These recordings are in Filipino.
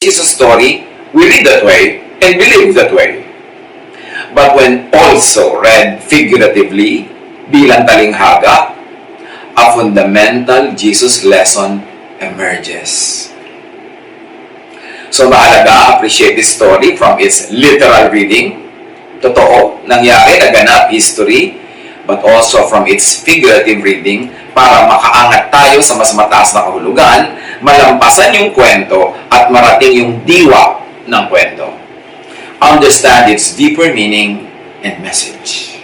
is a story, we read that way and believe that way. But when also read figuratively, bilang talinghaga, a fundamental Jesus lesson emerges. So mahalaga appreciate this story from its literal reading, totoo, nangyari, naganap, history, but also from its figurative reading para makaangat tayo sa mas mataas na kahulugan, malampasan yung kwento at marating yung diwa ng kwento. Understand its deeper meaning and message.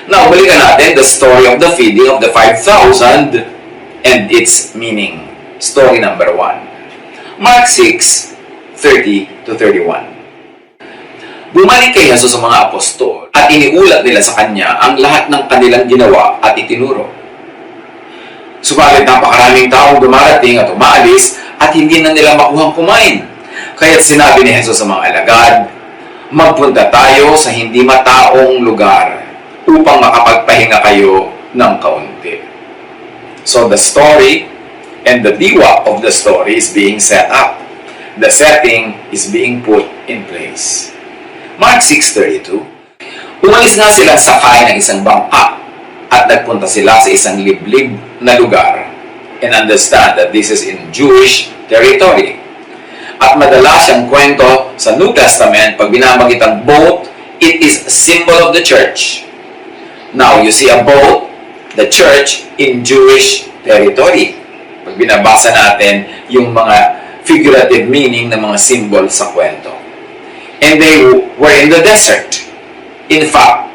Now, balikan natin the story of the feeding of the 5,000 and its meaning. Story number 1. Mark 6:30-31. Bumalik kay Jesus sa mga apostol at iniulat nila sa kanya ang lahat ng kanilang ginawa at itinuro. Subalit napakaraming taong dumarating at umaalis at hindi na nila makuhang kumain. Kaya't sinabi ni Jesus sa mga alagad, magpunta tayo sa hindi mataong lugar upang makapagpahinga kayo ng kaunti. So the story and the diwa of the story is being set up. The setting is being put in place. Mark 6:32. Umalis nga sila sakay ng isang bangka at nagpunta sila sa isang liblib na lugar. And understand that this is in Jewish territory. At madalas siyang kwento sa New Testament, pag binamagit ang boat, it is a symbol of the church. Now, you see a boat, the church in Jewish territory. Pag binabasa natin yung mga figurative meaning ng mga symbol sa kwento. And they were in the desert. In fact,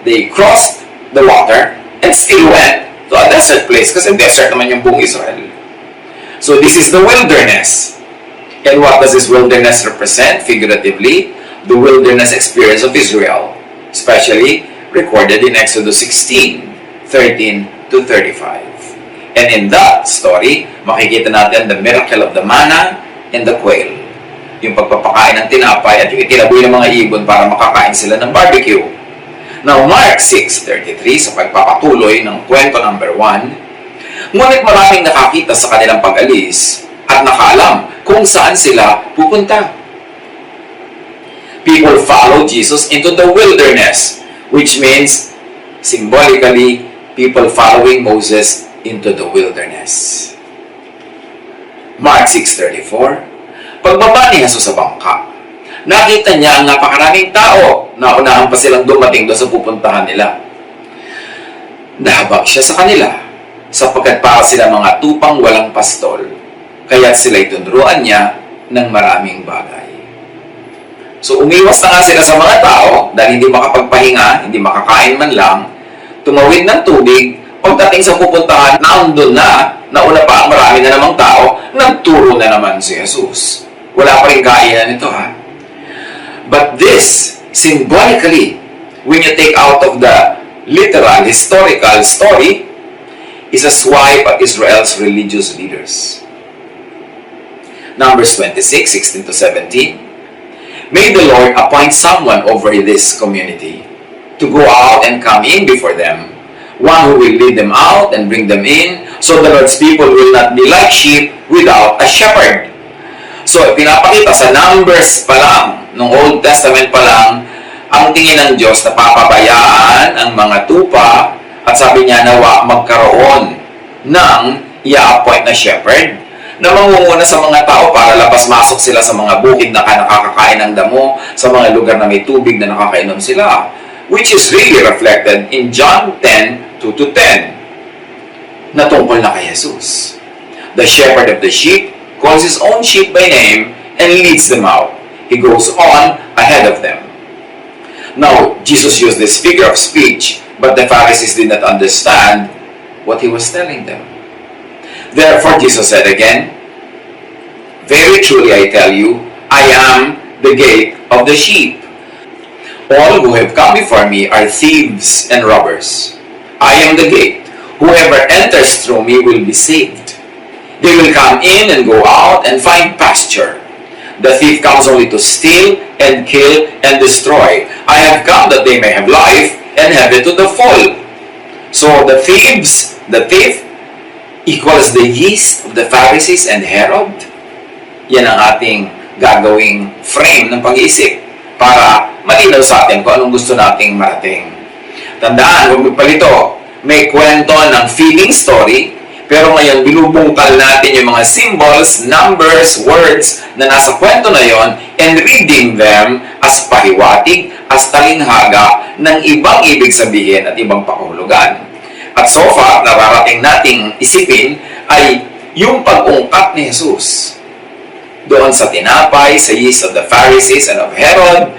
they crossed the water and still went to a desert place kasi desert naman yung buong Israel. So this is the wilderness. And what does this wilderness represent figuratively? The wilderness experience of Israel, especially recorded in Exodus 16:13-35. And in that story, makikita natin the miracle of the manna and the quail. Yung pagpapakain ng tinapay at yung itinaboy ng mga ibon para makakain sila ng barbecue. Now, Mark 6:33, sa pagpapatuloy ng kwento number 1, ngunit maraming nakakita sa kanilang pag-alis at nakaalam kung saan sila pupunta. People follow Jesus into the wilderness, which means, symbolically, people following Moses into the wilderness. Mark 6:34, pagbaba ni Jesus sa bangka, nakita niya ang napakaraming tao na unahan pa silang dumating doon sa pupuntahan nila. Nahabag siya sa kanila, sapagkat para sila mga tupang walang pastol, kaya't sila'y tunuruan niya ng maraming bagay. So umiwas na nga sila sa mga tao dahil hindi makapagpahinga, hindi makakain man lang, tumawid ng tubig, pagdating sa pupuntahan, naandun na, nauna pa ang marami na namang tao, nagturo na naman si Jesus. Wala pa rin kainan ito, ha? But this, symbolically, when you take out of the literal, historical story, is a swipe at Israel's religious leaders. Numbers 26:16-17. May the Lord appoint someone over this community to go out and come in before them, one who will lead them out and bring them in, so the Lord's people will not be like sheep without a shepherd. So, pinapakita sa Numbers pa lang, nung Old Testament pa lang, ang tingin ng Diyos na papabayaan ang mga tupa at sabi niya nawa magkaroon ng i-appoint na shepherd na mangunguna sa mga tao para labas-masok sila sa mga bukid na nakakakain ng damo, sa mga lugar na may tubig na nakakainom sila, which is really reflected in John 10:2-10 na tungkol na kay Jesus. The shepherd of the sheep calls his own sheep by name and leads them out. He goes on ahead of them. Now, Jesus used this figure of speech, but the Pharisees did not understand what he was telling them. Therefore, Jesus said again, very truly I tell you, I am the gate of the sheep. All who have come before me are thieves and robbers. I am the gate. Whoever enters through me will be saved. They will come in and go out and find pasture. The thief comes only to steal and kill and destroy. I have come that they may have life and have it to the full. So the thief equals the yeast of the Pharisees and Herod. yan ang ating gagawing frame ng pag-iisip para malinaw sa atin kung anong gusto nating marating. Tandaan, huwag magpalito, may kwento ng feeding story, pero ngayon binubungkal natin yung mga symbols, numbers, words na nasa kwento na yon and reading them as pahiwatig, as talinghaga ng ibang ibig sabihin at ibang pakahulugan. At so far, nararating nating isipin ay yung pag-ungkat ni Jesus doon sa tinapay, sa yeast of the Pharisees and of Herod,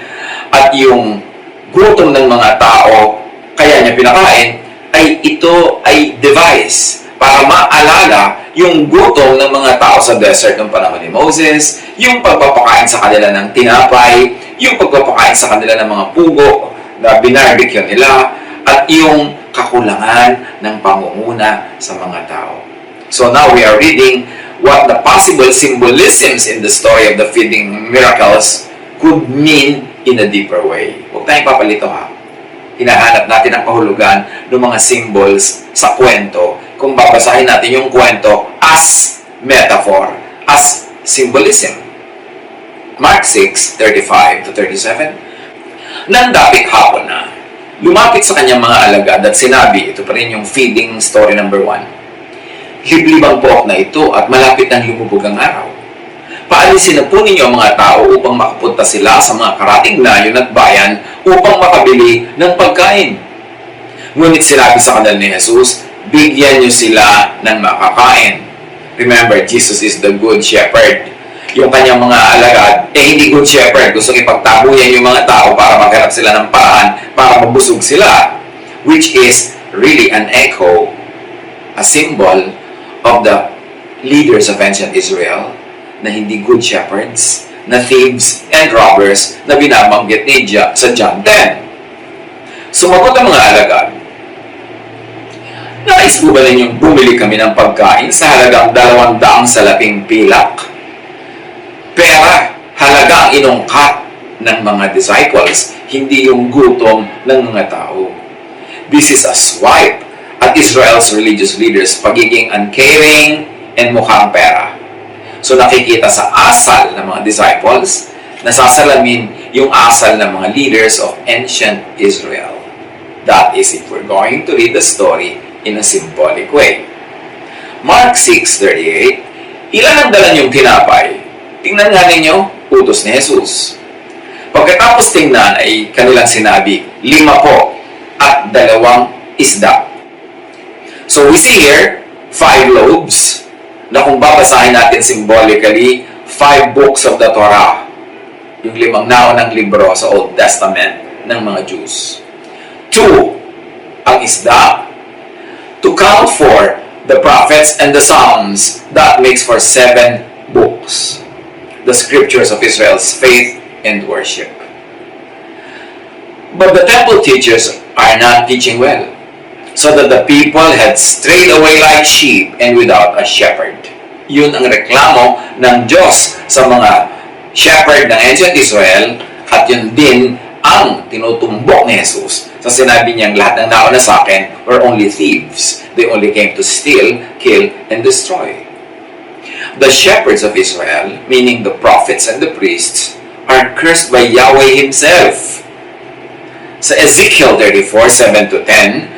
at yung gutom ng mga tao, kaya niya pinakain, ay ito ay device para maalala yung gutom ng mga tao sa desert ng panahon ni Moses, yung pagpapakain sa kanila ng tinapay, yung pagpapakain sa kanila ng mga pugo na binarbecue nila, at yung kakulangan ng pangunguna sa mga tao. So now we are reading what the possible symbolisms in the story of the feeding miracles could mean in a deeper way. Huwag tayong papalito ha. Hinahanap natin ang kahulugan ng mga symbols sa kwento kung babasahin natin yung kwento as metaphor, as symbolism. Mark 6:35-37. Nang dapit hapon na, lumapit sa kanyang mga alagad at sinabi, ito pa rin yung feeding story number 1. Liblibang pook na ito at malapit nang lumubog ang araw. Paalisin na po ninyo ang mga tao upang makapunta sila sa mga karating layon at bayan upang makabili ng pagkain. Ngunit sinabi sa kanila ni Jesus, bigyan niyo sila ng makakain. Remember, Jesus is the good shepherd. Yung kanyang mga alagad, hindi good shepherd. Gusto ipagtabuyan yung mga tao para maghanap sila ng paraan para mabusog sila. Which is really an echo, a symbol of the leaders of ancient Israel na hindi good shepherds, na thieves and robbers na binabanggit ni sa John 10. Sumagot ang mga alagad, nais po ba ninyong bumili kami ng pagkain sa halagang 200 salaping pilak? Pera, halaga ang inungkat ng mga disciples, hindi yung gutom ng mga tao. This is a swipe at Israel's religious leaders, pagiging uncaring and mukhang pera. So nakikita sa asal ng mga disciples, nasasalamin yung asal ng mga leaders of ancient Israel. That is if we're going to read the story in a symbolic way. Mark 6:38, ilan ang dala niyong tinapay? Tingnan nga ninyo, utos ni Jesus. Pagkatapos tingnan ay kanilang sinabi, 5 po at 2 isda. So we see here, 5 loaves, na kung babasahin natin symbolically, 5 books of the Torah, yung 5 naunang libro sa Old Testament ng mga Jews. 2, ang isda, to count for the prophets and the Psalms, that makes for 7 books, the scriptures of Israel's faith and worship. But the temple teachers are not teaching well, so that the people had strayed away like sheep and without a shepherd. Yun ang reklamo ng Diyos sa mga shepherd ng ancient Israel, at yun din ang tinutumbok ni Jesus sa sinabi niyang lahat ng nauna sa akin were only thieves. They only came to steal, kill, and destroy. The shepherds of Israel, meaning the prophets and the priests, are cursed by Yahweh Himself. Sa Ezekiel 34:7-10,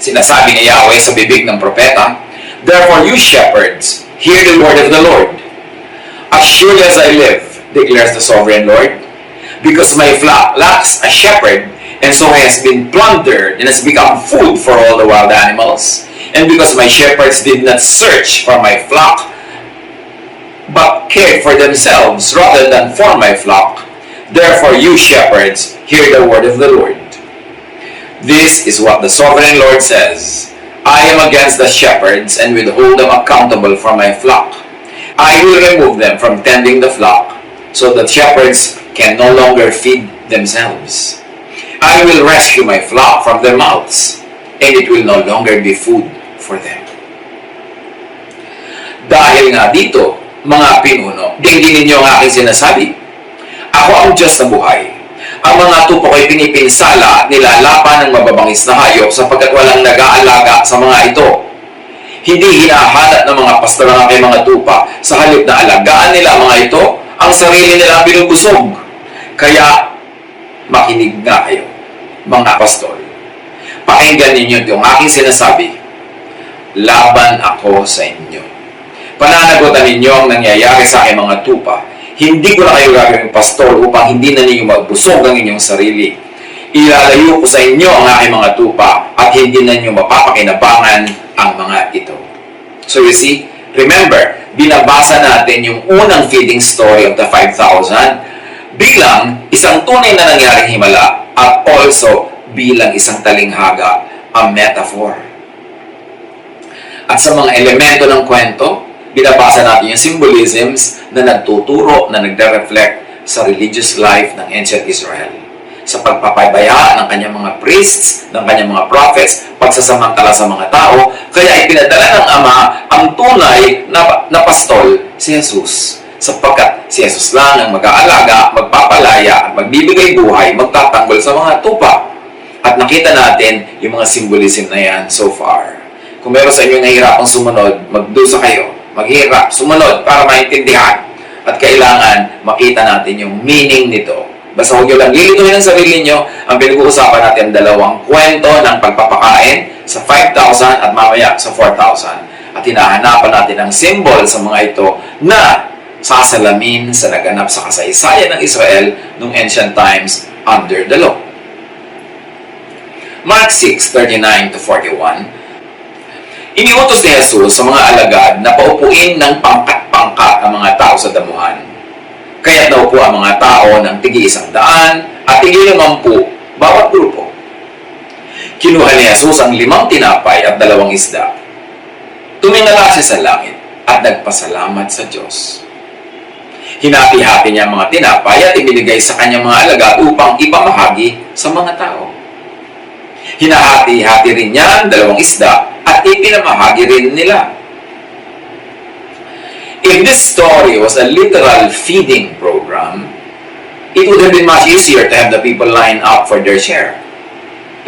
sinasabi ni Yahweh sa bibig ng propeta, therefore you shepherds, hear the word of the Lord. As surely as I live, declares the sovereign Lord, because my flock lacks a shepherd, and so has been plundered and has become food for all the wild animals, and because my shepherds did not search for my flock, but cared for themselves rather than for my flock, therefore you shepherds, hear the word of the Lord. This is what the sovereign Lord says, I am against the shepherds and withhold them accountable for my flock. I will remove them from tending the flock, so that shepherds can no longer feed themselves. I will rescue my flock from their mouths, and it will no longer be food for them. Dahil nga dito, mga pinuno, dinggin ninyo ang aking sinasabi. Ako ang Diyos na buhay. Ang mga tupo ko'y pinipinsala, nilalapan ng mababangis na hayop sapagkat walang nag-aalaga sa mga ito. Hindi hinahanap ng mga pastor ang aking mga tupa. Sa halip na alagaan nila mga ito, ang sarili nila binubusog. Kaya, makinig nga kayo, mga pastor. Pakinggan ninyo yung aking sinasabi. Laban ako sa inyo. Pananagutan ninyo ang nangyayari sa aking mga tupa. Hindi ko na kayo gagawing pastor upang hindi na ninyo magbusog ang inyong sarili. Ilalayo ko sa inyo ang aking mga tupa at hindi na ninyo mapapakinabangan ang mga ito. So you see, remember, binabasa natin yung unang feeding story of the 5,000 bilang isang tunay na nangyaring himala at also bilang isang talinghaga, a metaphor. At sa mga elemento ng kwento, binabasa natin yung symbolisms na nagtuturo, na nagre-reflect sa religious life ng ancient Israel. Sa pagpapabaya ng kanyang mga priests, ng kanyang mga prophets, pagsasamantala sa mga tao, kaya ipinadala ng Ama ang tunay na pastol, si Jesus. Sapagkat si Jesus lang ang mag-aalaga, magpapalaya, at magbibigay buhay, magtatanggol sa mga tupa. At nakita natin yung mga symbolism na yan so far. Kung meron sa inyo nahihirapang sumunod, magdusa kayo. Maghirap, sumunod para maintindihan. At kailangan makita natin yung meaning nito. Basta huwag nyo lang lilituhin ang sarili nyo. Ang pinag-uusapan natin ang dalawang kwento ng pagpapakain sa 5,000 at mamaya sa 4,000. At hinahanapan natin ang symbol sa mga ito na sasalamin sa naganap sa kasaysayan ng Israel noong ancient times under the law. Mark 6:39-41. Iniutos ni Jesus sa mga alagad na paupuin ng pangkat-pangkat ang mga tao sa damuhan. Kaya daw po ang mga tao ng tig-100 at tig-50 bawat grupo. Kinuha ni Jesus ang 5 tinapay at 2 isda. Tumingala siya sa langit at nagpasalamat sa Diyos. Hinati-hati niya ang mga tinapay at ibinigay sa kanyang mga alagad upang ipamahagi sa mga tao. Hinahati-hati rin niya ang 2 isda at ipinamahagi rin nila. If this story was a literal feeding program, it would have been much easier to have the people line up for their share.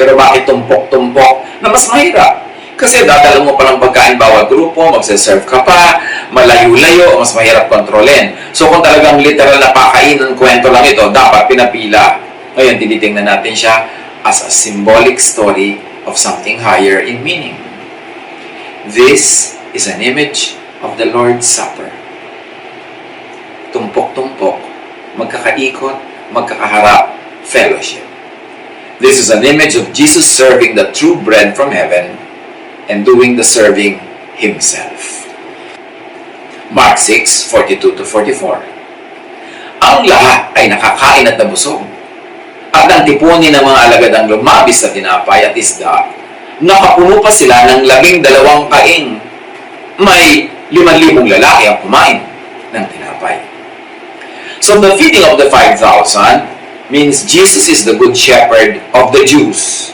Pero bakit tumpok-tumpok na mas mahirap? Kasi dadala mo pa ng pagkain bawat grupo, magsaserve ka pa, malayo-layo, mas mahirap kontrolin. So kung talagang literal na pakainan kwento lang ito, dapat pinapila. Ngayon, tinitingnan natin siya as a symbolic story of something higher in meaning. This is an image of the Lord's Supper. Tumpok-tumpok, magkakaikot, magkakaharap, fellowship. This is an image of Jesus serving the true bread from heaven and doing the serving Himself. Mark 6:42-44. Ang lahat ay nakakain at nabusog. At nang tipunin ng mga alagad ang lumabis sa tinapay at isda, nakapuno pa sila ng 12 kaing. May 5,000 lalaki ang kumain ng tinapay. So the feeding of the 5,000 means Jesus is the good shepherd of the Jews.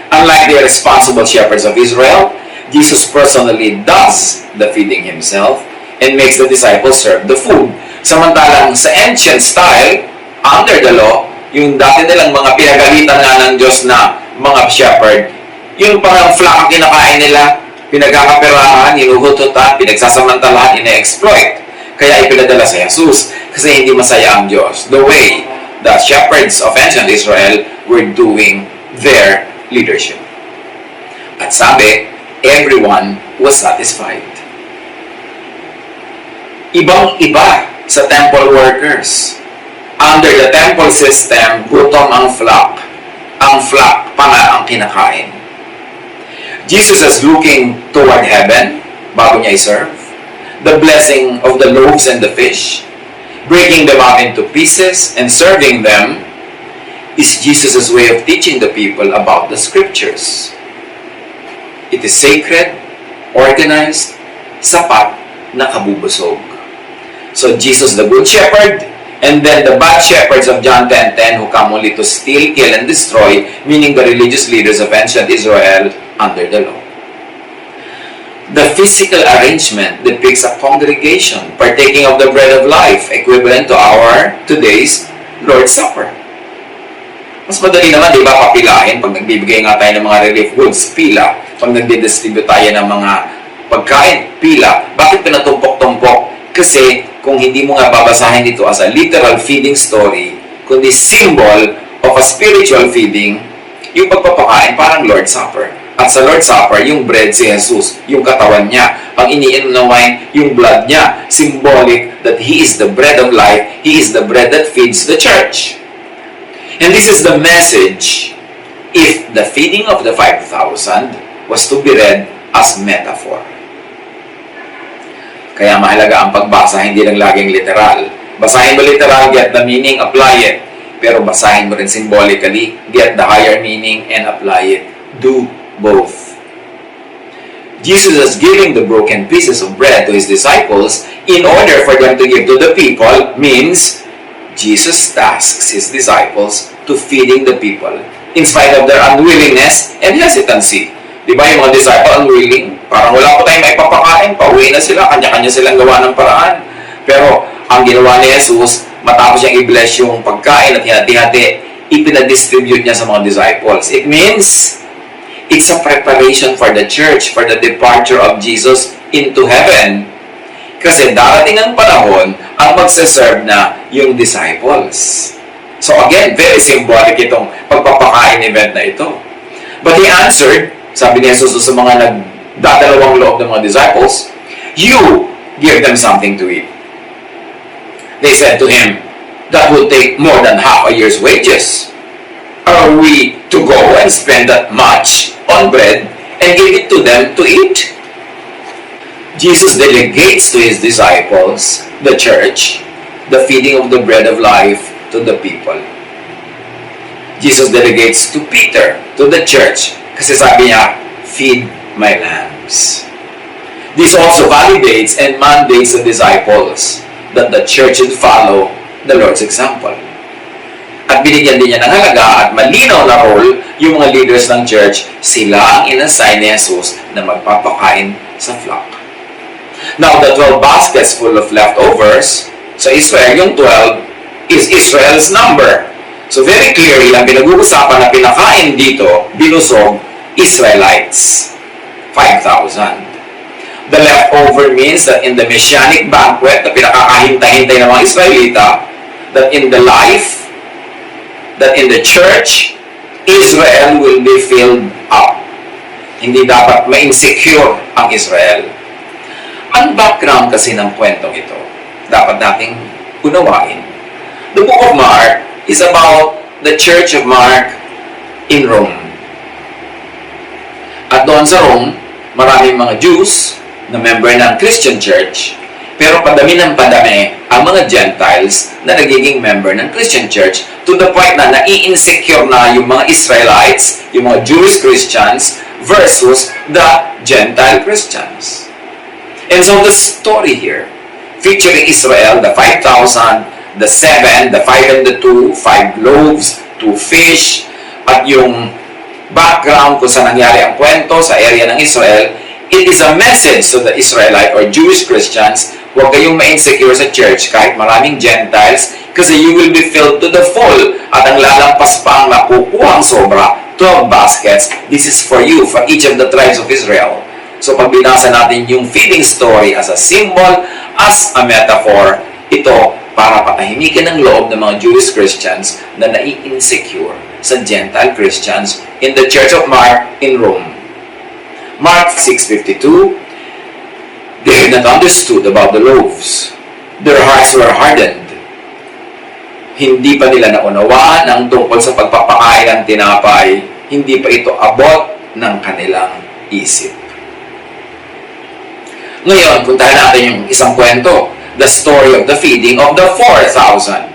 Unlike the irresponsible shepherds of Israel, Jesus personally does the feeding himself and makes the disciples serve the food. Samantalang sa ancient style, under the law, yung dati nilang mga pinagalitan nga ng Diyos na mga shepherd, yung parang flak ang kinakain nila, pinagkakaperahan, hinuhututan, pinagsasamantalahan, ina-exploit. Kaya ipinadala sa Jesus kasi hindi masaya ang Diyos. The way the shepherds of ancient Israel were doing their leadership. At sabi, everyone was satisfied. Ibang-iba sa temple workers. Under the temple system, gutom ang flock. Ang flock pa nga ang kinakain. Jesus is looking toward heaven bago niya i-serve. The blessing of the loaves and the fish, breaking them up into pieces and serving them, is Jesus' way of teaching the people about the scriptures. It is sacred, organized, sapat, nakabubusog. So Jesus the good shepherd, and then the bad shepherds of John 10:10 who come only to steal, kill, and destroy, meaning the religious leaders of ancient Israel under the law. The physical arrangement depicts a congregation partaking of the bread of life, equivalent to our today's Lord's Supper. Mas madali naman, di ba, papilahin pag nagbibigay nga tayo ng mga relief goods, pila. pag nagdi-distribute tayo ng mga pagkain, pila, bakit pinatumpok-tumpok? Kasi kung hindi mo nga babasahin dito as a literal feeding story, kundi symbol of a spiritual feeding, yung pagpapakain parang Lord's Supper. At sa Lord's Supper, yung bread si Jesus, yung katawan niya. Ang iniinom na wine, yung blood niya. Symbolic that He is the bread of life. He is the bread that feeds the church. And this is the message if the feeding of the 5,000 was to be read as metaphor. Kaya mahalaga ang pagbasa, hindi lang laging literal. Basahin mo literal, get the meaning, apply it. Pero basahin mo rin symbolically, get the higher meaning, and apply it. Do both. Jesus is giving the broken pieces of bread to His disciples in order for them to give to the people means Jesus tasks His disciples to feeding the people in spite of their unwillingness and hesitancy. Di ba yung mga disciple unwilling? Parang wala po tayong maipapakain, pauwi na sila, kanya-kanya silang gawa ng paraan. Pero ang ginawa ni Jesus, matapos niyang i-bless yung pagkain at hinati-hati, ipinadistribute niya sa mga disciples. It means it's a preparation for the church, for the departure of Jesus into heaven. Kasi darating ang panahon, ang magsaserve na yung disciples. So again, very symbolic itong pagpapakain event na ito. But He answered, sabi ni Jesus sa mga nagdadalawang loob ng mga disciples, you give them something to eat. They said to Him, that would take more than half a year's wages. Are we to go and spend that much on bread and give it to them to eat? Jesus delegates to His disciples, the church, the feeding of the bread of life to the people. Jesus delegates to Peter, to the church, kasi sabi niya, feed my lambs. This also validates and mandates the disciples that the church should follow the Lord's example. At binigyan din niya ng halaga at malinaw na role yung mga leaders ng church, sila ang inassign ni Jesus na magpapakain sa flock. Now, the 12 baskets full of leftovers, sa Israel, yung 12 is Israel's number. So very clearly, ang pinag-uusapan na pinakain dito, binusog, Israelites. 5,000. The leftover means that in the Messianic banquet na pinakakahintay-hintay ng mga Israelita, that in the life, that in the church, Israel will be filled up. Hindi dapat ma-insecure ang Israel. Ang background kasi ng kwentong ito, dapat nating unawain. The book of Mark is about the Church of Mark in Rome. At doon sa Rome, maraming mga Jews na member ng Christian Church, pero padami ng padami ang mga Gentiles na nagiging member ng Christian Church to the point na nai-insecure na yung mga Israelites, yung mga Jewish Christians versus the Gentile Christians. And so the story here, featuring Israel, the 5,000, the 7, the 5 and the 2, 5 loaves, 2 fish, at yung background kung saan nangyari ang kwento sa area ng Israel, it is a message to the Israelite or Jewish Christians, huwag kayong ma-insecure sa church kahit maraming Gentiles kasi you will be filled to the full at ang lalampas pa ang nakukuhang sobra, 12 baskets, this is for you, for each of the tribes of Israel. So pag binasa natin yung feeding story as a symbol, as a metaphor, ito para patahimikin ang loob ng mga Jewish Christians na nai-insecure sa Gentile Christians in the Church of Mark in Rome. Mark 6:52, they had not understood about the loaves. Their hearts were hardened. Hindi pa nila naunawaan ang tungkol sa pagpapakain ng tinapay. Hindi pa ito abot ng kanilang isip. Ngayon, puntahan natin yung isang kwento. The story of the feeding of the 4,000.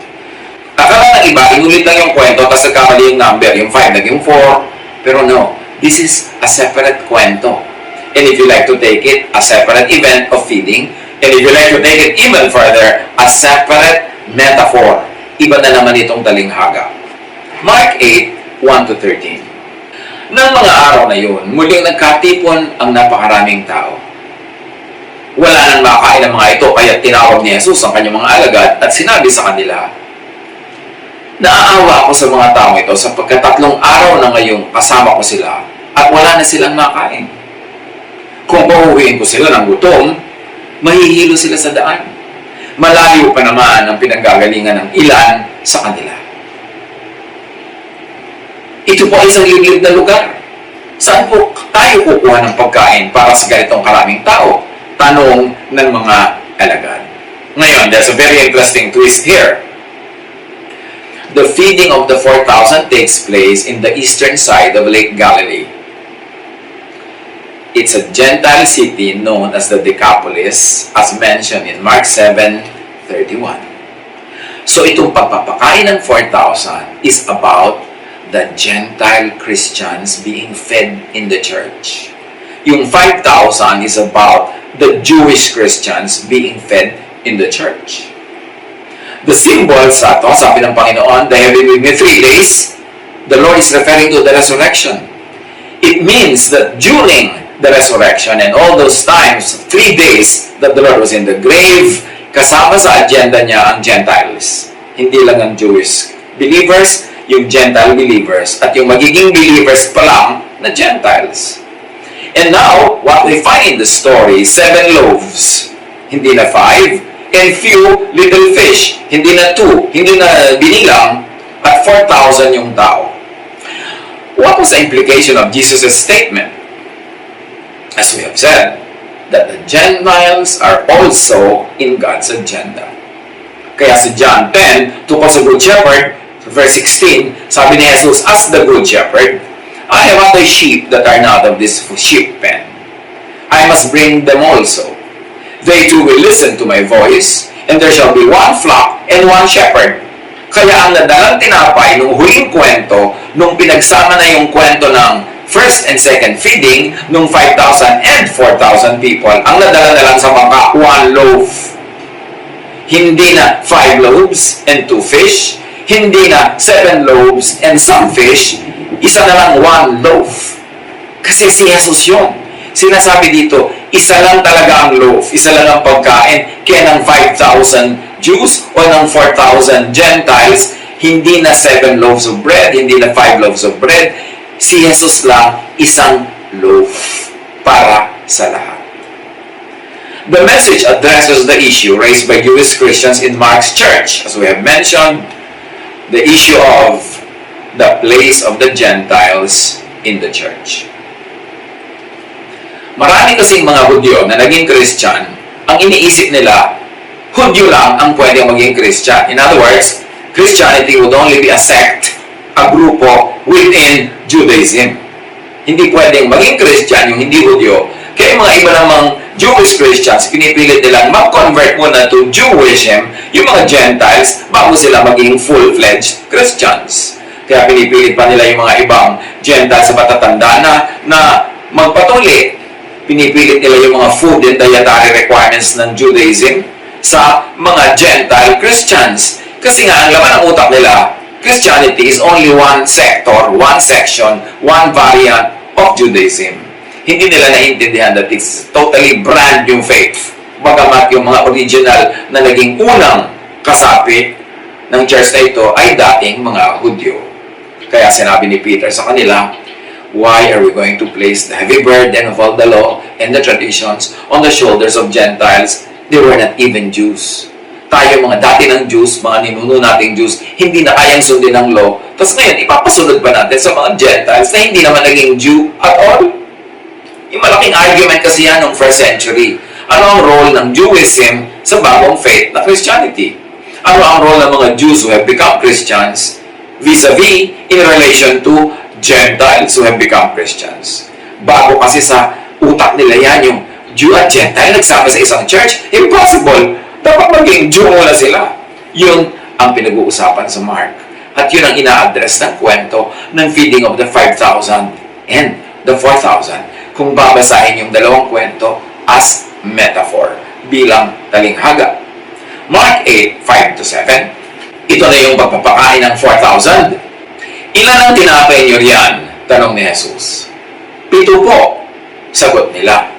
Akala ng iba, inulit lang yung kwento, tapos nagkamali yung number, yung 5, naging 4. Pero no, this is a separate kwento. And if you like to take it, a separate event of feeding. And if you like to take it even further, a separate metaphor. Iba na naman itong talinghaga. Mark 8, 1-13. Nang mga araw na yun, muling nagkatipon ang napakaraming tao. Wala nang makain ang mga ito, kaya tinawag ni Jesus ang kanyang mga alagad at sinabi sa kanila, naaawa ako sa mga tao ito sapagkat 3 araw na ngayong kasama ko sila at wala na silang makain. Kung pauwiin ko sila ng gutom, mahihilo sila sa daan. Malayo pa naman ang pinanggagalingan ng ilan sa kanila. Ito po ay isang liblib na lugar. Saan po tayo kukuha ng pagkain para sa ganitong karaming tao? Tanong ng mga alagad. Ngayon, there's a very interesting twist here. The feeding of the 4,000 takes place in the eastern side of Lake Galilee. It's a Gentile city known as the Decapolis, as mentioned in Mark 7:31. So itong pagpapakain ng 4,000 is about the Gentile Christians being fed in the church. Yung 5,000 is about the Jewish Christians being fed in the church. The symbols sa ito, sabi ng Panginoon, they have been with me 3 days. The Lord is referring to the resurrection. It means that during the resurrection and all those times, 3 days that the Lord was in the grave, kasama sa agenda niya ang Gentiles. Hindi lang ang Jewish believers, yung Gentile believers, at yung magiging believers pa lang na Gentiles. And now, what we find in the story, 7 loaves, hindi na 5, and few little fish, hindi na 2, hindi na binilang, at 4,000 yung tao. What was the implication of Jesus' statement? As we have said, that the Gentiles are also in God's agenda. Kaya si John 10, tungkol sa Good Shepherd, verse 16, sabi ni Jesus, as the Good Shepherd, I have other sheep that are not of this sheep pen. I must bring them also. They too will listen to my voice, and there shall be one flock and one shepherd. Kaya ang nadalang tinapay nung huling kwento, nung pinagsama na yung kwento ng first and second feeding, nung 5,000 and 4,000 people, ang nadala na lang sa bangka, 1 loaf. Hindi na 5 loaves and 2 fish, hindi na 7 loaves and some fish, isa na lang 1 loaf. Kasi si Jesus yun. Sinasabi dito, isa lang talaga ang loaf, isa lang ang pagkain, kaya ng 5,000 Jews o ng 4,000 Gentiles, hindi na 7 loaves of bread, hindi na 5 loaves of bread, si Jesus lang isang loaf para sa lahat. The message addresses the issue raised by Jewish Christians in Mark's church. As we have mentioned, the issue of the place of the Gentiles in the church. Marami kasing mga Hudyo na naging Christian, ang iniisip nila, Hudyo lang ang pwedeng maging Christian. In other words, Christianity would only be a sect, a grupo within Judaism. Hindi pwedeng maging Christian yung hindi Hudyo. Kaya mga iba namang Jewish Christians, pinipilit nilang mag-convert muna to Jewism yung mga Gentiles bago sila maging full-fledged Christians. Kaya pinipilit pa nila yung mga ibang Gentiles sa matatanda na magpatuli. Pinipilit nila yung mga food and dietary requirements ng Judaism sa mga Gentile Christians. Kasi nga, ang laman ng utak nila, Christianity is only one sector, one section, one variant of Judaism. Hindi nila naiintindihan that it's totally brand new faith. Bagamat yung mga original na naging unang kasapi ng church na ito ay dating mga Hudyo. Kaya sinabi ni Peter sa kanila, why are we going to place the heavy burden of all the law and the traditions on the shoulders of Gentiles? They were not even Jews. Tayo mga dati ng Jews, mga ninuno nating Jews, hindi na kayang sundin ng law. Tapos ngayon, ipapasunod ba natin sa mga Gentiles na hindi naman naging Jew at all? Yung malaking argument kasi yan ng first century. Ano ang role ng Jewism sa bagong faith na Christianity? Ano ang role ng mga Jews who have become Christians vis-a-vis in relation to Gentiles who have become Christians? Bago kasi sa utak nila yan, yung Jew at Gentile nagsama sa isang church, impossible. Dapat maging Jew muna sila. Yun ang pinag-uusapan sa Mark. At yun ang ina-address ng kwento ng feeding of the 5,000 and the 4,000. Kung babasahin yung dalawang kwento as metaphor, bilang talinghaga. Mark 8, 5-7. Ito na yung pagpapakain ng 4,000. Ilan ang tinapay niyo riyan? Tanong ni Jesus. 7 po. Sagot nila.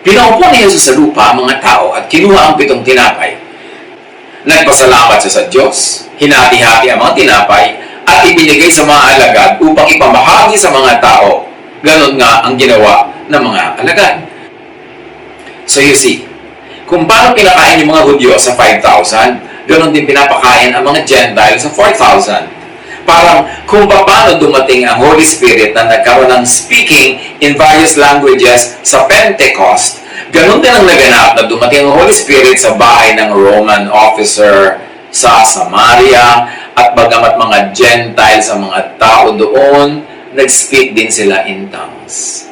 Pinaupo ni Jesus sa lupa ang mga tao at kinuha ang 7 tinapay. Nagpasalamat siya sa Diyos, hinati-hati ang mga tinapay at ibinigay sa mga alagad upang ipamahagi sa mga tao. Ganon nga ang ginawa ng mga alagad. So you see, kung paano pinakain yung mga Hudyo sa 5,000, ganon din pinapakain ang mga Gentile sa 4,000. Parang kung paano dumating ang Holy Spirit na nagkaroon ng speaking in various languages sa Pentecost, ganon din ang naganap na dumating ang Holy Spirit sa bahay ng Roman officer sa Samaria, at bagamat mga Gentile sa mga tao doon, nag-speak din sila in tongues,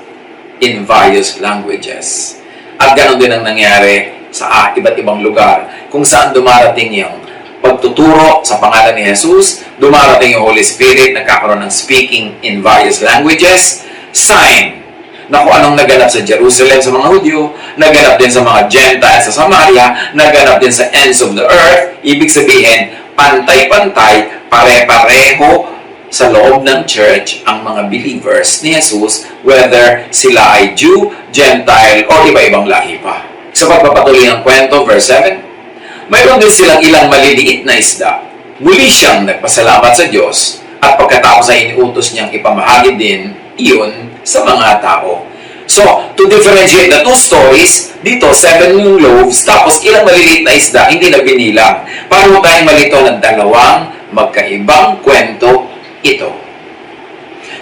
in various languages. At ganon din ang nangyari sa iba't ibang lugar kung saan dumarating yung pagtuturo sa pangalan ni Jesus, dumarating yung Holy Spirit, nagkakaroon ng speaking in various languages, sign na kung anong naganap sa Jerusalem sa mga Hudyo, naganap din sa mga Gentiles sa Samaria, naganap din sa ends of the earth. Ibig sabihin, pantay-pantay, pare-pareho sa loob ng church ang mga believers ni Jesus, whether sila ay Jew, Gentile, o iba-ibang lahi pa. Sa pagpapatuloy ng kwento, verse 7, mayroon din silang ilang maliliit na isda. Muli siyang nagpasalamat sa Diyos, at pagkatapos ay iniutos niyang ipamahagi din iyon sa mga tao. So, to differentiate the two stories, dito 7 yung loaves, tapos ilang maliliit na isda, hindi na binilang. Paano tayong malito ng dalawang magkaibang kwento ito?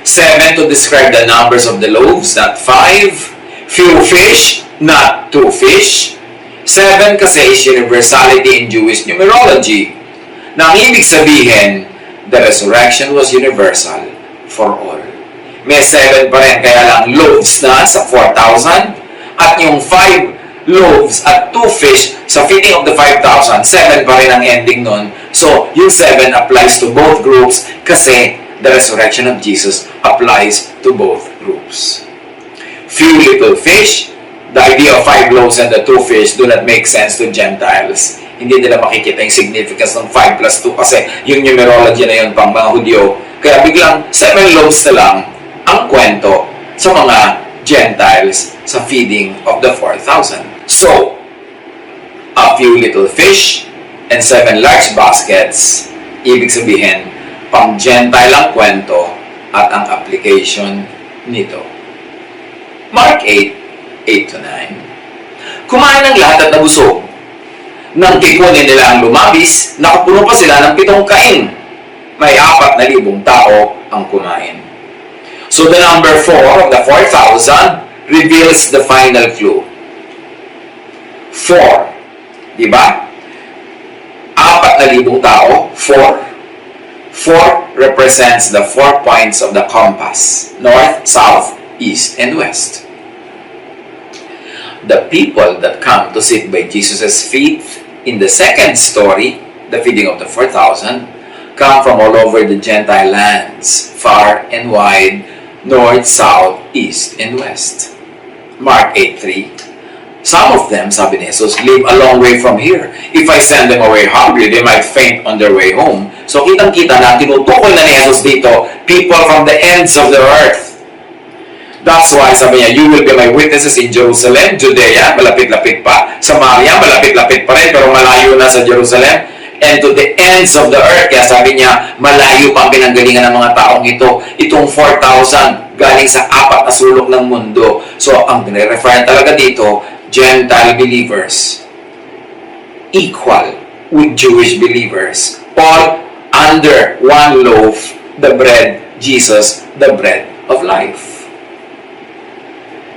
7 to describe the numbers of the loaves, not 5. Few fish, not 2 fish. 7 kasi is universality in Jewish numerology. Na ang ibig sabihin, the resurrection was universal for all. May 7 pa rin, kaya lang loaves na sa 4,000, at yung 5 loaves at 2 fish sa feeding of the 5,000, 7 pa rin ang ending nun. So, yung 7 applies to both groups kasi the resurrection of Jesus applies to both groups. Few little fish, the idea of 5 loaves and the 2 fish do not make sense to Gentiles. Hindi nila makikita yung significance ng 5 plus 2 kasi yung numerology na yun pang mga Hudyo. Kaya biglang 7 loaves na lang ang kwento sa mga Gentiles sa feeding of the 4,000. So, a few little fish and 7 large baskets, ibig sabihin, pang Gentile ang kwento at ang application nito. Mark 8:8-9. Kumain ng lahat at nabusog. Nang tipunin nila ang lumabis, nakapuno pa sila ng 7 kain. May 4,000 tao ang kumain. So the number 4 of the 4,000 reveals the final clue. 4. Diba? 4,000 tao, 4. 4 represents the 4 points of the compass. North, south, east, and west. The people that come to sit by Jesus' feet in the second story, the feeding of the 4,000, come from all over the Gentile lands, far and wide, north, south, east, and west. Mark 8:3. Some of them, sabi ni Jesus, live a long way from here. If I send them away hungry, they might faint on their way home. So kitang-kita na tinutukoy na ni Jesus dito, people from the ends of the earth. That's why sabi niya, you will be my witnesses in Jerusalem, Judea, malapit-lapit pa. Samaria, malapit-lapit pa rin, pero malayo na sa Jerusalem. And to the ends of the earth. Kaya sabi niya, malayo pa ang pinanggalingan ng mga taong ito. Itong 4,000 galing sa 4 na sulok ng mundo. So, ang nire-refer talaga dito, Gentile believers equal with Jewish believers. All under one loaf, the bread, Jesus, the bread of life.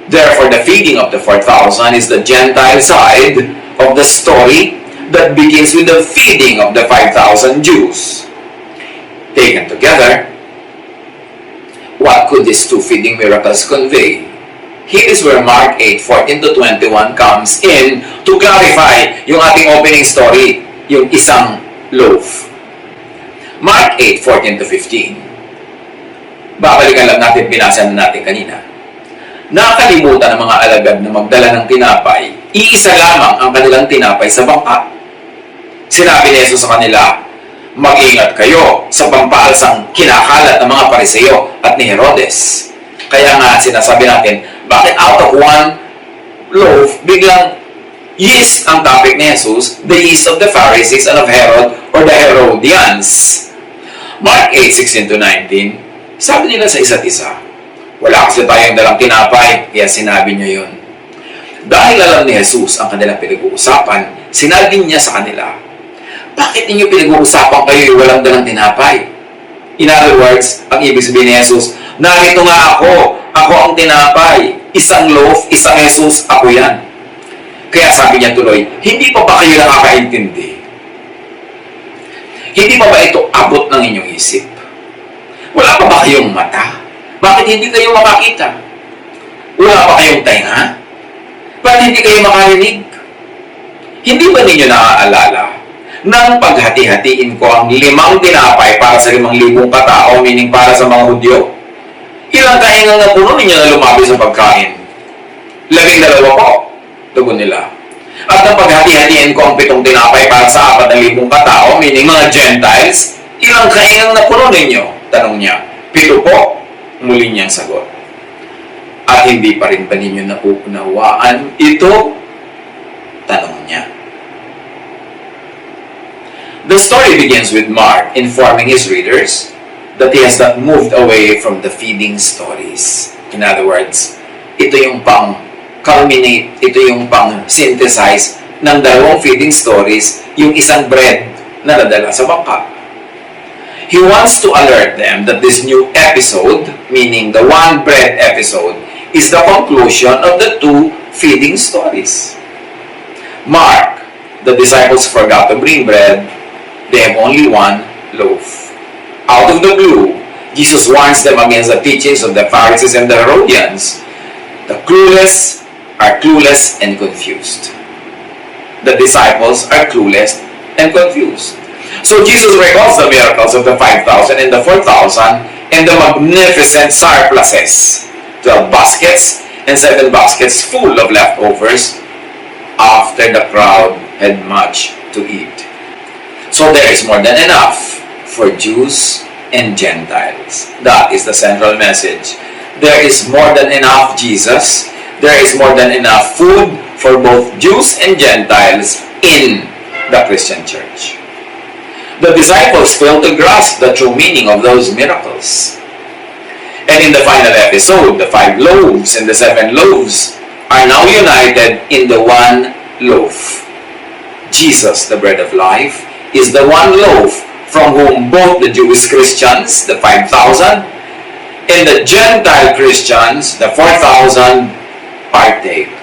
Therefore, the feeding of the 4,000 is the Gentile side of the story that begins with the feeding of the 5,000 Jews. Taken together, what could these 2 feeding miracles convey? Here is where Mark 8:14-21 comes in to clarify yung ating opening story, yung isang loaf. Mark 8:14-15. Babalikan lang natin, binasa na natin kanina. Nakalimutan ng mga alagad na magdala ng tinapay. Iisa lamang ang kanilang tinapay sa bangka. Sinabi ni Jesus sa kanila, mag-ingat kayo sa pampaalsang kinakalat ng mga Pariseo at ni Herodes. Kaya nga sinasabi natin, bakit out of one loaf, biglang yeast ang topic ni Jesus, the yeast of the Pharisees and of Herod or the Herodians. Mark 8:16-19, sabi nila sa isa't isa, wala kasi tayong dalang tinapay, kaya sinabi niya yun. Dahil alam ni Jesus ang kanilang pinag-uusapan, sinabi niya sa kanila, bakit ninyo pinag-uusapan kayo walang dalang tinapay? In other words, ang ibig sabihin ni Jesus, narito nga ako ang tinapay, isang loaf, isang Jesus, ako yan. Kaya sabi niya tuloy, hindi pa ba kayo nakakaintindi? Hindi pa ba ito abot ng inyong isip? Wala pa ba kayong mata? Bakit hindi kayo makakita? Wala pa kayong tainga? Bakit hindi kayo makarinig? Hindi ba ninyo naaalala nang paghati-hatiin ko ang 5 tinapay para sa 5,000 katao, meaning para sa mga Hudyo? Ilang taingang na puno ninyo na lumabi sa pagkain? 12 po, tugon nila. At nang paghati-hatiin ko ang 7 tinapay para sa 4,000 katao, meaning mga Gentiles, ilang kaingang na puno ninyo? Tanong niya. 7 po, muli niyang sagot. At hindi pa rin ba ninyo nauunawaan ito? Tanong niya. The story begins with Mark informing his readers that he has not moved away from the feeding stories. In other words, ito yung pang-culminate, ito yung pang-synthesize ng 2 feeding stories, yung isang bread na nadala sa bangka. He wants to alert them that this new episode, meaning the one bread episode, is the conclusion of the 2 feeding stories. Mark, the disciples forgot to bring bread. They have only 1 loaf. Out of the blue, Jesus warns them against the teachings of the Pharisees and the Herodians. The clueless are clueless and confused. The disciples are clueless and confused. So Jesus recalls the miracles of the 5,000 and the 4,000 and the magnificent surpluses, 12 baskets and 7 baskets full of leftovers after the crowd had much to eat. So there is more than enough for Jews and Gentiles. That is the central message. There is more than enough Jesus. There is more than enough food for both Jews and Gentiles in the Christian church. The disciples failed to grasp the true meaning of those miracles. And in the final episode, the 5 loaves and the 7 loaves are now united in the 1 loaf. Jesus, the bread of life, is the 1 loaf from whom both the Jewish Christians, the 5,000, and the Gentile Christians, the 4,000, partake.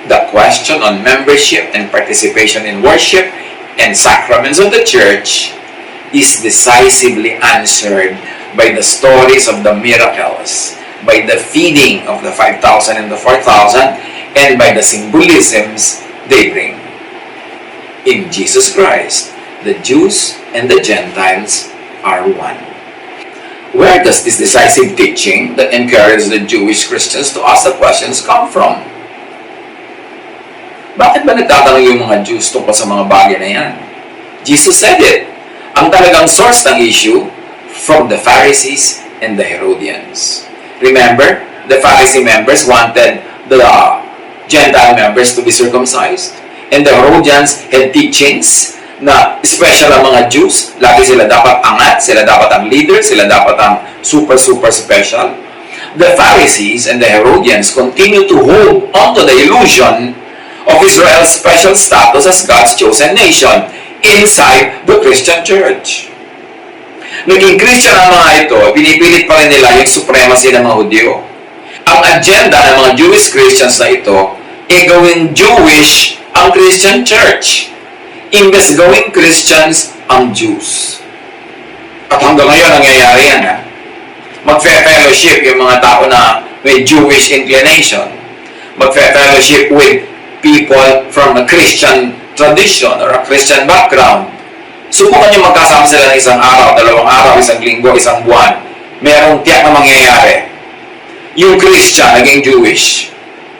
The question on membership and participation in worship and sacraments of the church is decisively answered by the stories of the miracles, by the feeding of the 5,000 and the 4,000, and by the symbolisms they bring. In Jesus Christ, the Jews and the Gentiles are one. Where does this decisive teaching that encourages the Jewish Christians to ask the questions come from? Bakit ba nagtatanong yung mga Jews tungkol sa mga bagay na yan? Jesus said it. Ang talagang source ng issue, from the Pharisees and the Herodians. Remember, the Pharisee members wanted the Gentile members to be circumcised. And the Herodians had teachings na special ang mga Jews. Lagi sila dapat angat, sila dapat ang leader, sila dapat ang super special. The Pharisees and the Herodians continue to hold onto the illusion of Israel's special status as God's chosen nation inside the Christian church. Naging Christian ang mga ito, pinipilit pa rin nila yung supremacy ng mga Hudyo. Ang agenda ng mga Jewish Christians na ito ay gawing Jewish ang Christian church. Imbes gawing Christians ang Jews. At hanggang ngayon, nangyayari yan. Magfe-fellowship yung mga tao na may Jewish inclination. Magfe-fellowship with people from a Christian tradition or a Christian background. Subukan nyo magkasama sila ng isang araw, 2 araw, 1 linggo, 1 buwan. Merong tiyak na mangyayari. Yung Christian naging Jewish.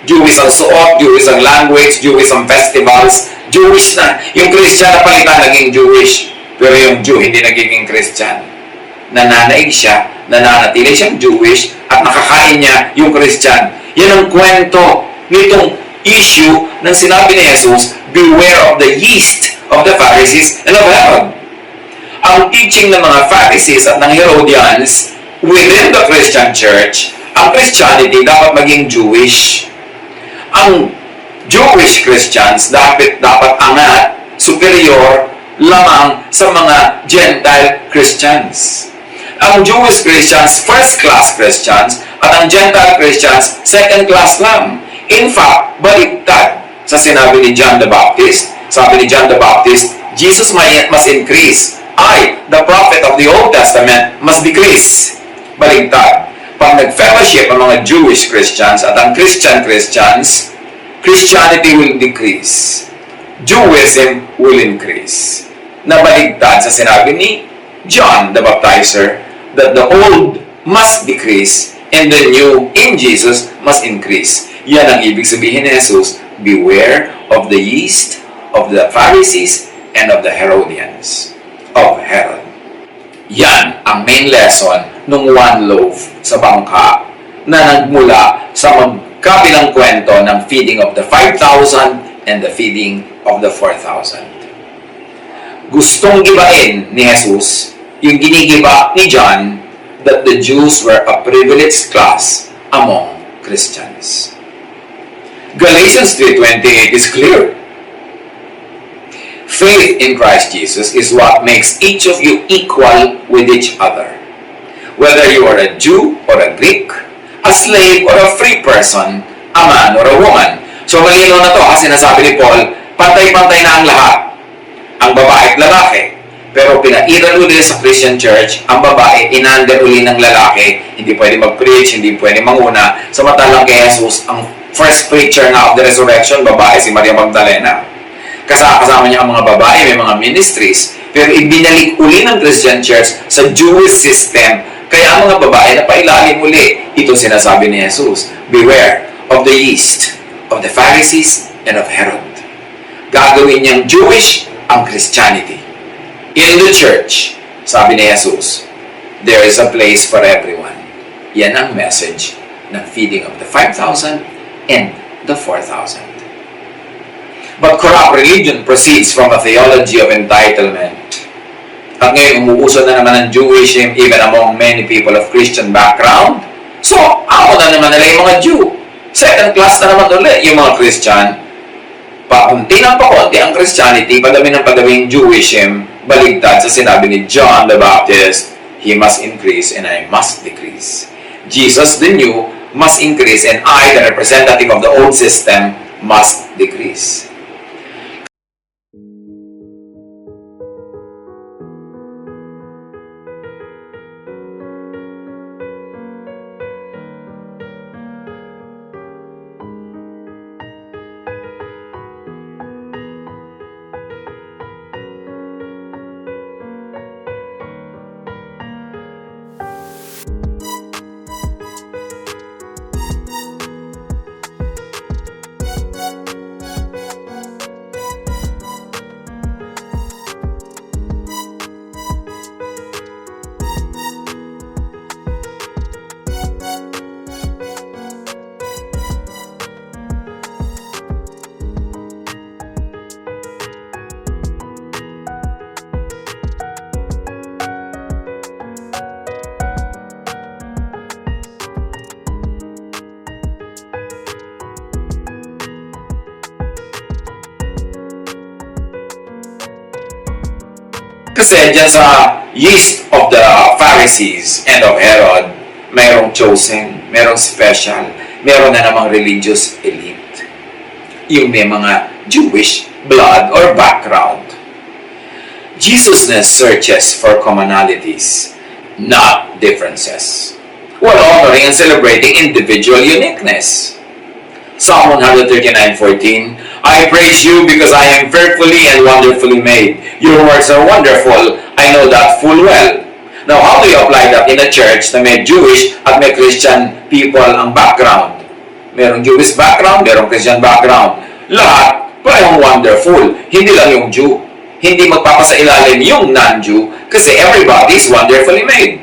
Jewish ang suot, Jewish ang language, Jewish ang festivals, Jewish na. Yung Christian na palitan naging Jewish. Pero yung Jew hindi nagiging Christian. Nananaig siya, nananatili siyang Jewish, at nakakain niya yung Christian. Yan ang kwento nitong issue ng sinabi ni Jesus, beware of the yeast of the Pharisees and of Herod. Ang teaching ng mga Pharisees at ng Herodians within the Christian Church, ang Christianity dapat maging Jewish. Ang Jewish Christians dapat angat, superior lamang sa mga Gentile Christians. Ang Jewish Christians, first-class Christians, at ang Gentile Christians, second-class lang. In fact, baliktad sa sinabi ni John the Baptist. Sabi ni John the Baptist, Jesus must increase. I, the prophet of the Old Testament, must decrease. Baliktad. Pag nag-fellowship ang mga Jewish Christians at ang Christian Christians, Christianity will decrease. Judaism will increase. Nabaligtad sa sinabi ni John the Baptizer that the old must decrease and the new in Jesus must increase. Yan ang ibig sabihin ni Jesus, beware of the yeast of the Pharisees and of the Herodians of Herod. Yan ang main lesson ng one loaf sa bangka na nagmula sa magkabilang kwento ng feeding of the 5,000 and the feeding of the 4,000. Gustong gibain ni Jesus yung ginigiba ni John that the Jews were a privileged class among Christians. Galatians 3:28 is clear. Faith in Christ Jesus is what makes each of you equal with each other. Whether you are a Jew or a Greek, a slave or a free person, a man or a woman. So malino na to kasi sinasabi ni Paul, pantay-pantay na ang lahat. Ang babae at lalaki. Pero pinairal uli sa Christian Church, ang babae inander uli ng lalaki. Hindi pwede mag-preach, hindi pwede manguna. Samantalang kay Jesus, ang first preacher nga of the resurrection, babae si Maria Magdalena. Kasama niya ang mga babae, may mga ministries. Pero ibinalik uli ng Christian Church sa Jewish system. Kaya ang mga babae na pailalim uli. Ito sinasabi ni Jesus, beware of the yeast of the Pharisees and of Herod. Gagawin niyang Jewish ang Christianity. In the church, sabi ni Jesus, there is a place for everyone. Yan ang message ng feeding of the 5,000 and the 4,000. But corrupt religion proceeds from a theology of entitlement. At ngayon, umuuso na naman ang Jewism even among many people of Christian background. So, ako na naman nila yung mga Jew. Second class na naman ulit yung mga Christian. Pakunti ng pakunti ang Christianity, padami ng padaming Jewism, baligtad sa sinabi ni John the Baptist, he must increase and I must decrease. Jesus, the new, must increase and I, the representative of the old system, must decrease. Kasi dyan sa yeast of the Pharisees and of Herod, mayroong chosen, mayroong special, mayroon na namang religious elite. Yung may mga Jewish blood or background. Jesusness searches for commonalities, not differences, while honoring and celebrating individual uniqueness. Psalm 139:14, I praise you because I am fearfully and wonderfully made. Your works are wonderful. I know that full well. Now, how do you apply that in a church na may Jewish at may Christian people ang background? Merong Jewish background, merong Christian background. Lahat, parehong wonderful. Hindi lang yung Jew. Hindi magpapasailalim yung non-Jew kasi everybody is wonderfully made.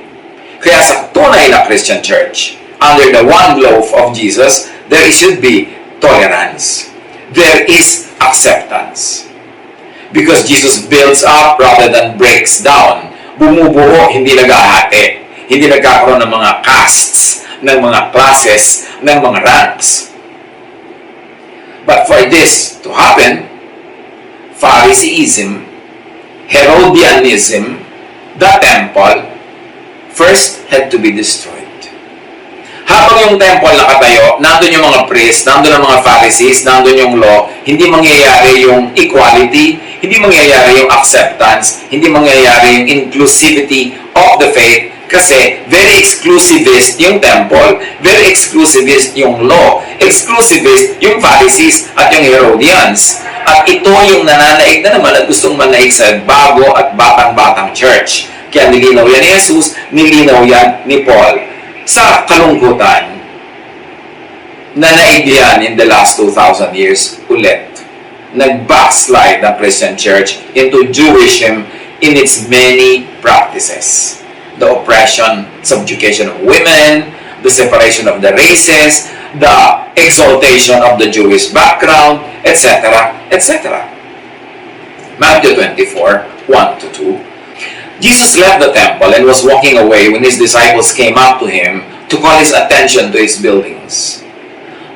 Kaya sa tunay na Christian church, under the one loaf of Jesus, there should be tolerance. There is acceptance. Because Jesus builds up rather than breaks down. bumubuo, hindi nag-ahati. Hindi nagkakaroon ng mga castes, ng mga classes, ng mga ranks. But for this to happen, Phariseeism, Herodianism, the temple, first had to be destroyed. Habang yung temple nakatayo, nandun yung mga priests, nandun ang mga Pharisees, nandun yung law, hindi mangyayari yung equality, hindi mangyayari yung acceptance, hindi mangyayari yung inclusivity of the faith, kasi very exclusivist yung temple, very exclusivist yung law, exclusivist yung Pharisees at yung Herodians. At ito yung nananaig na naman at gustong manaig sa bago at batang-batang church. Kaya nilinaw yan ni Jesus, nilinaw yan ni Paul. Sa kalungkutan, nanaig yan in the last 2,000 years ulit. Nag-backslide ang Christian church into Jewism in its many practices. The oppression, subjugation of women, the separation of the races, the exaltation of the Jewish background, etc., etc. Matthew 24, 1-2. Jesus left the temple and was walking away when his disciples came up to him to call his attention to his buildings.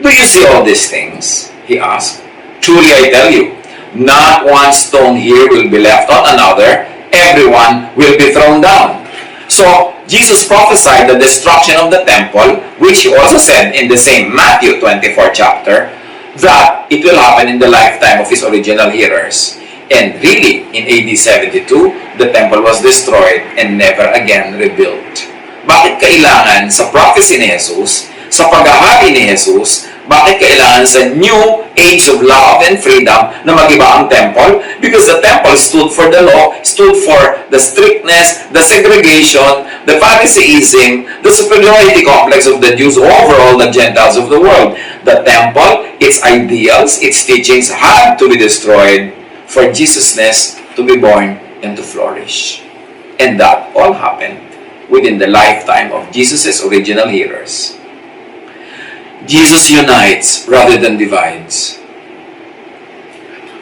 "Do you see all these things?" he asked. "Truly I tell you, not one stone here will be left on another, everyone will be thrown down." So, Jesus prophesied the destruction of the temple, which he also said in the same Matthew 24 chapter, that it will happen in the lifetime of his original hearers. And really, in AD 72, the temple was destroyed and never again rebuilt. Bakit kailangan sa prophecy ni Jesus, sa paghahari ni Jesus, bakit kailangan sa new age of love and freedom na mag-iba ang temple? Because the temple stood for the law, stood for the strictness, the segregation, the Phariseeism, the superiority complex of the Jews over all the Gentiles of the world. The temple, its ideals, its teachings had to be destroyed for Jesusness to be born and to flourish. And that all happened within the lifetime of Jesus' original hearers. Jesus unites rather than divides.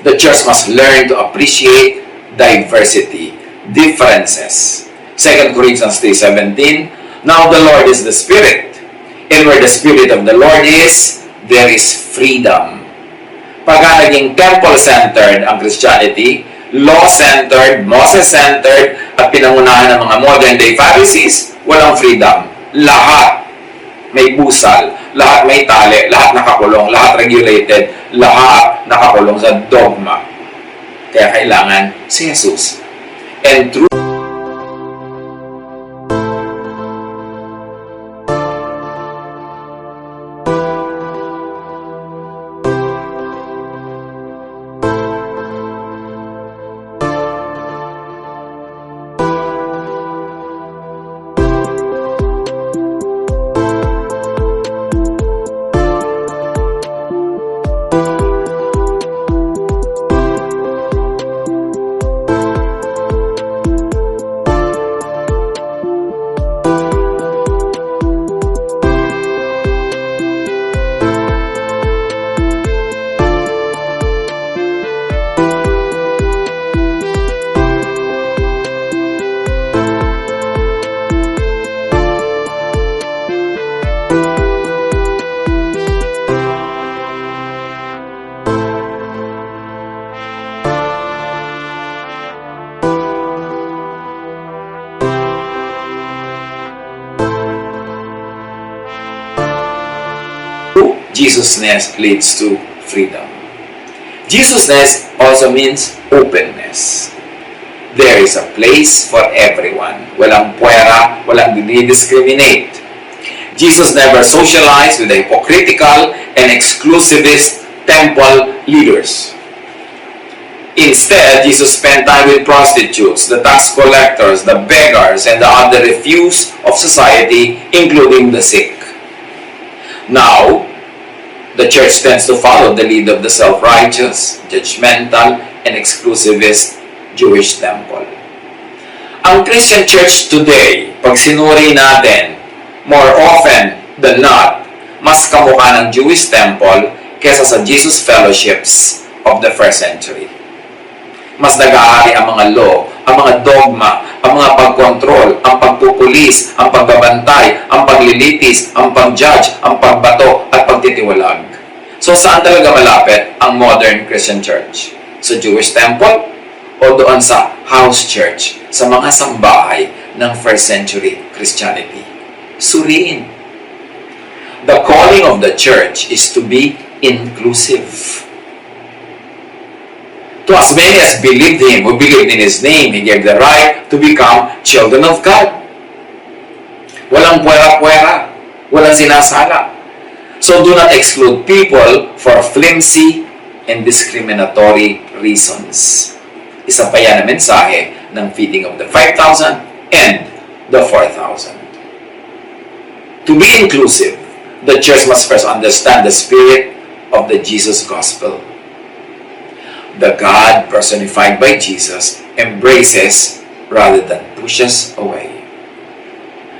The church must learn to appreciate diversity, differences. 2 Corinthians 3:17, "Now the Lord is the Spirit, and where the Spirit of the Lord is, there is freedom." Pagka naging temple-centered ang Christianity, law-centered, Moses-centered, at pinangunahan ng mga modern-day Pharisees, walang freedom. Lahat may busal, lahat may tali, lahat nakakulong, lahat regulated, lahat nakakulong sa dogma. Kaya kailangan si Jesus. And through Jesusness leads to freedom. Jesusness also means openness. There is a place for everyone. Walang puwera, walang dinidiscriminate. Jesus never socialized with the hypocritical and exclusivist temple leaders. Instead, Jesus spent time with prostitutes, the tax collectors, the beggars, and the other refuse of society, including the sick. Now, the church tends to follow the lead of the self-righteous, judgmental, and exclusivist Jewish temple. Ang Christian church today, pag sinuri natin, more often than not, mas kamukha ng Jewish temple kesa sa Jesus fellowships of the first century. Mas nag-aari ang mga law, ang mga dogma, ang mga pagkontrol, ang pagpupulis, ang pagbabantay, ang paglilitis, ang pag-judge, ang pagbato, at pagtitiwalag. So saan talaga malapit ang modern Christian church? Sa Jewish temple o doon sa house church, sa mga sambahay ng first century Christianity? Suriin. The calling of the church is to be inclusive. To as many as believed Him, who believed in His name, He gave the right to become children of God. Walang puwera-puwera. Walang sinasala. So do not exclude people for flimsy and discriminatory reasons. Isa pa yan na mensahe ng feeding of the 5,000 and the 4,000. To be inclusive, the church must first understand the spirit of the Jesus gospel. The God personified by Jesus embraces rather than pushes away.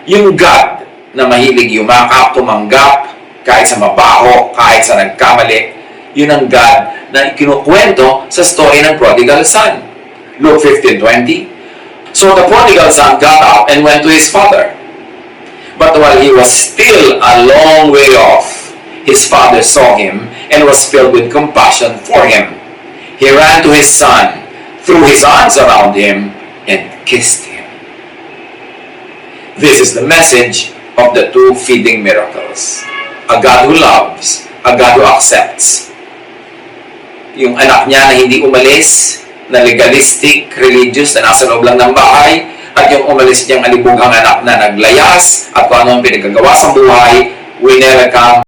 Yung God na mahilig yumakap, tumanggap, kahit sa mabaho, kahit sa nagkamali, yun ang God na kinukwento sa story ng prodigal son. Luke 15:20. So the prodigal son got up and went to his father. But while he was still a long way off, his father saw him and was filled with compassion for him. He ran to his son, threw his arms around him, and kissed him. This is the message of the two feeding miracles. A God who loves, a God who accepts. Yung anak niya na hindi umalis, na legalistic, religious, na nasa loob lang ng bahay, at yung umalis niyang alibughang anak na naglayas, at kung anong pinagagawa sa buhay, we never come